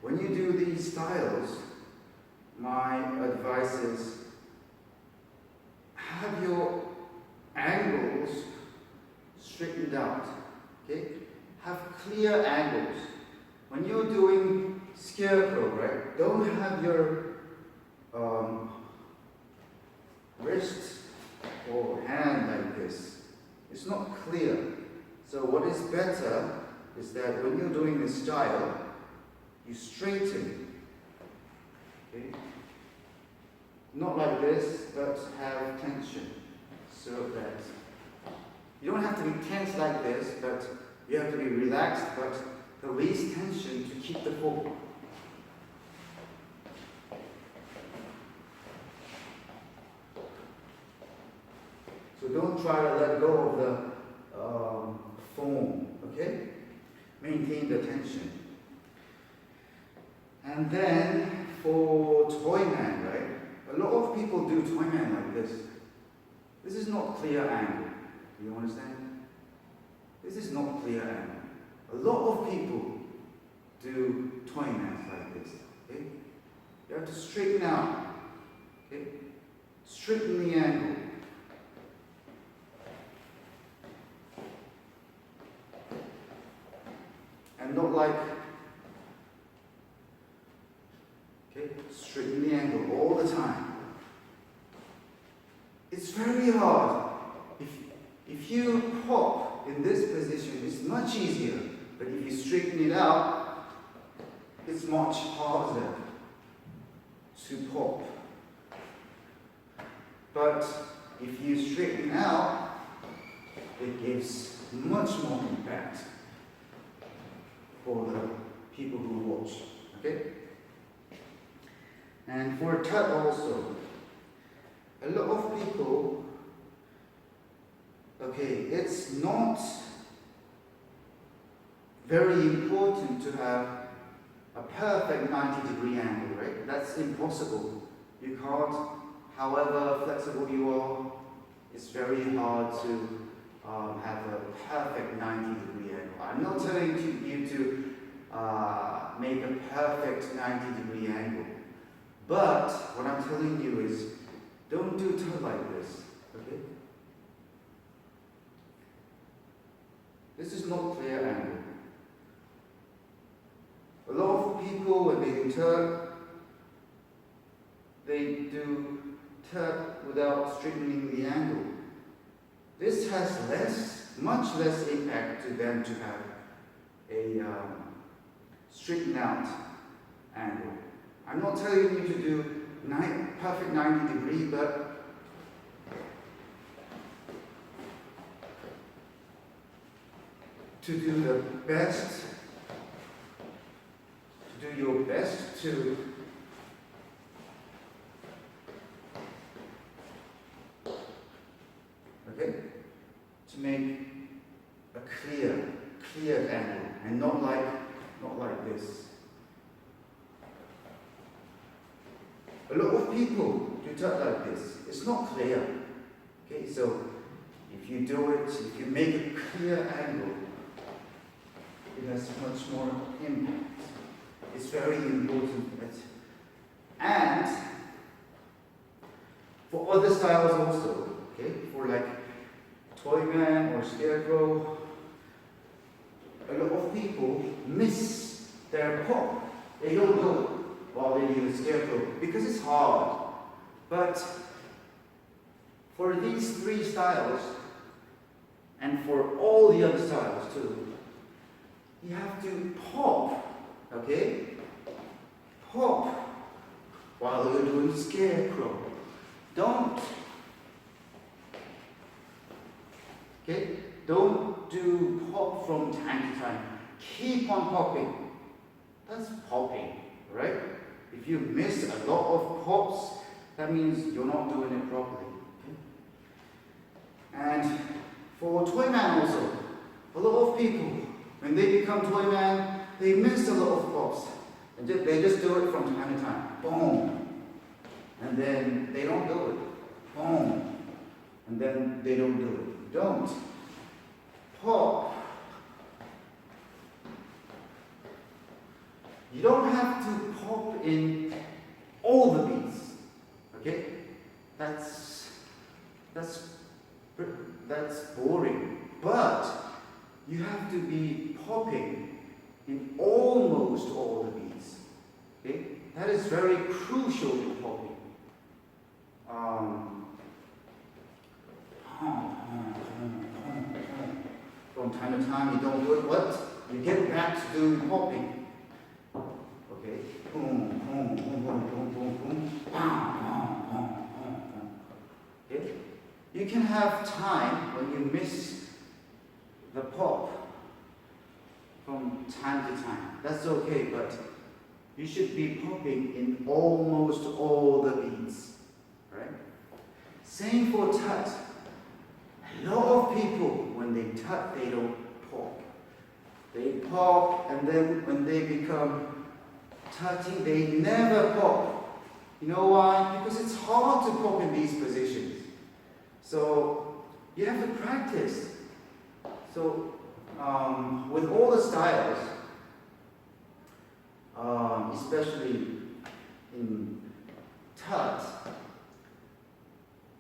when you do these styles, my advice is have your angles straightened out. Okay? Have clear angles. When you're doing Scarecrow, right? Don't have your wrist or hand like this. It's not clear. So what is better is that when you're doing this style, you straighten. Okay? Not like this, but have tension. So that you don't have to be tense like this, but you have to be relaxed, but the least tension to keep the form. So don't try to let go of the foam, okay? Maintain the tension. And then for Toyman, right? A lot of people do Toyman like this. This is not clear angle. Do you understand? This is not clear angle. A lot of people do Toyman like this. Okay? You have to straighten out. Okay? Straighten the angle. And not like, okay, straighten the angle all the time. It's very hard. If you pop in this position, it's much easier. But if you straighten it out, it's much harder to pop. But if you straighten out, it gives much more impact for the people who watch. Okay? And for tut also, a lot of people, okay, it's not very important to have a perfect 90-degree angle, right? That's impossible. You can't, however flexible you are, it's very hard to have a perfect 90-degree angle. I'm not telling you to make a perfect 90-degree angle, but what I'm telling you is don't do tut like this, okay? This is not clear angle. A lot of people, when they do tut, they do tut without straightening the angle. This has much less impact to them to have a straightened out angle. I'm not telling you to do perfect 90-degree, but to do the best, to do your best to to make a clear angle, and not like this. A lot of people do tut like this. It's not clear. Okay, so if you do it, if you make a clear angle, it has much more impact. It's very important. And for other styles also, okay, for like Toyman or Scarecrow, a lot of people miss their pop. They don't do it while they do the Scarecrow because it's hard. But for these three styles, and for all the other styles too, you have to pop, okay? Pop while you're doing Scarecrow. Don't. Okay? Don't do pop from time to time. Keep on popping. That's popping, right? If you miss a lot of pops, that means you're not doing it properly. Okay? And for Toyman also, a lot of people, when they become Toyman, they miss a lot of pops. And they just do it from time to time. Boom. And then they don't do it. Boom. And then they don't do it. Don't. Pop. You don't have to pop in all the beats, okay? That's boring. But you have to be popping in almost all the beats, okay? That is very crucial in popping. From time to time, you don't do it. What? You get back to doing popping. Okay. Boom, boom, boom, boom, boom, boom, boom. Okay. You can have time when you miss the pop from time to time. That's okay, but you should be popping in almost all the beats. Right? Same for tut. A lot of people, when they tut, they don't pop. They pop, and then when they become tutty, they never pop. You know why? Because it's hard to pop in these positions. So you have to practice. So with all the styles, especially in tut,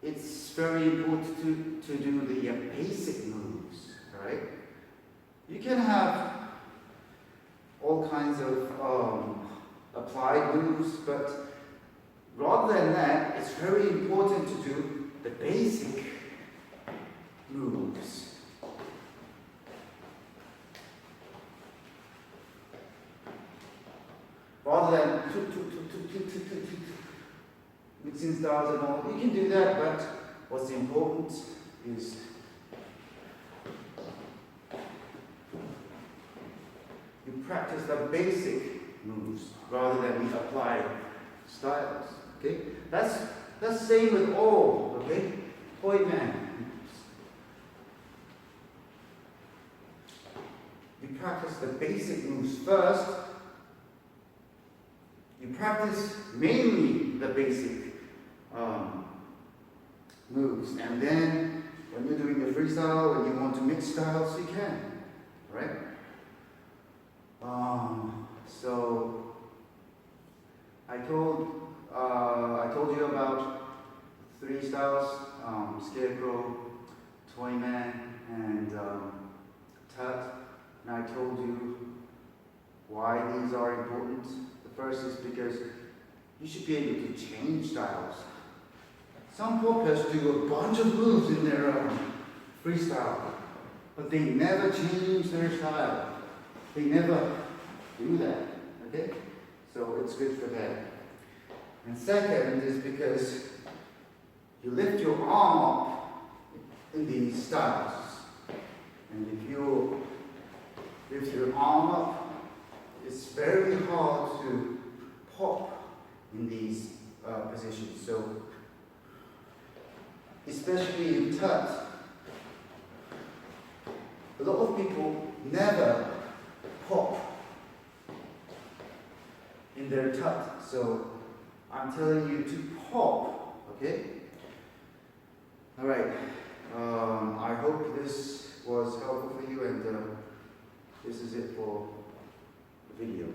it's very important to do the basic moves, right? You can have all kinds of applied moves, but rather than that, it's very important to do the basic moves. Rather than mixing styles and all, you can do that, but what's important is you practice the basic moves rather than the applied styles. Okay? That's the same with all, okay? Toyman. You practice the basic moves first. You practice mainly the basic moves, and then when you're doing the freestyle, when you want to mix styles, you can, right? So I told you about 3 styles: Scarecrow, Toyman, and Tut. And I told you why these are important. The first is because you should be able to change styles. Some poppers do a bunch of moves in their freestyle, but they never change their style. They never do that, okay? So it's good for that. And second is because you lift your arm up in these styles. And if you lift your arm up, it's very hard to pop in these positions. So, especially in tut, a lot of people never pop in their tut. So, I'm telling you to pop, okay? Alright, I hope this was helpful for you, and this is it for the video.